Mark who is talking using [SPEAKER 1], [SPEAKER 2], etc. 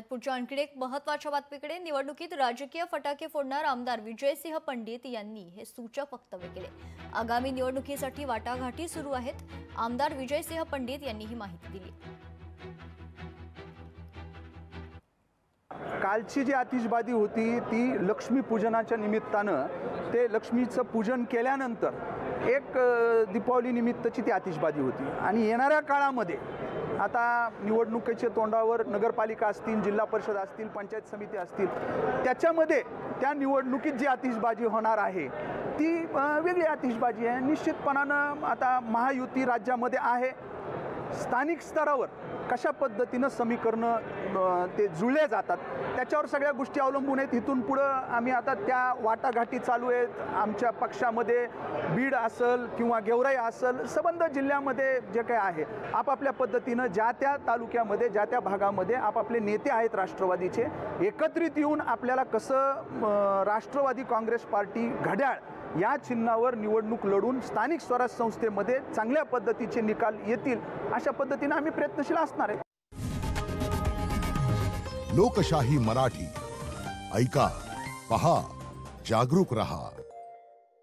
[SPEAKER 1] पुढच्या आणखी एक महत्त्वाच्या बातमीकडे निवडणुकीत राजकीय फटाके फोडणार आमदार विजयसिंह पंडित यांनी हे सूचक वक्तव्य केले। आगामी निवडणुकीसाठी वाटाघाटी सुरू आहेत। आमदार विजयसिंह पंडित यांनी ही माहिती दिली।
[SPEAKER 2] कालची जी आतिषबाजी होती ती लक्ष्मी पूजनाच्या निमित्तानं ते लक्ष्मीचं पूजन केल्यानंतर एक दीपावली निमित्तची ती आतिषबाजी होती आणि येणाऱ्या काळामध्ये आता निवडणुकीच्या तोंडावर नगरपालिका असतील, जिल्हा परिषद असतील, पंचायत समिती असतील, त्याच्यामध्ये त्या निवडणुकीत जी आतिषबाजी होणार आहे ती वेगळी आतिषबाजी आहे। निश्चितपणानं आता महायुती राज्यामध्ये आहे। स्थानिक स्तरावर कशा पद्धतीनं समीकरणं ते जुळले जातात त्याच्यावर सगळ्या गोष्टी अवलंबून आहेत। इथून पुढं आम्ही आता त्या वाटाघाटी चालू आहेत। आमच्या पक्षामध्ये बीड असेल किंवा गेवराई असेल, संबंध जिल्ह्यामध्ये जे काही आहे आपापल्या पद्धतीनं ज्या त्या तालुक्यामध्ये ज्या त्या भागामध्ये आपापले नेते आहेत राष्ट्रवादीचे, एकत्रित येऊन आपल्याला कसं राष्ट्रवादी काँग्रेस पार्टी घड्याळ या चिन्हावर निवडणूक लढून स्थानिक स्वराज संस्थेमध्ये चांगल्या पद्धतीचे निकाल येतील अशा पद्धतीने आम्ही प्रयत्नशील असणार आहे।
[SPEAKER 3] लोकशाही मराठी ऐका, पहा, जागरूक रहा।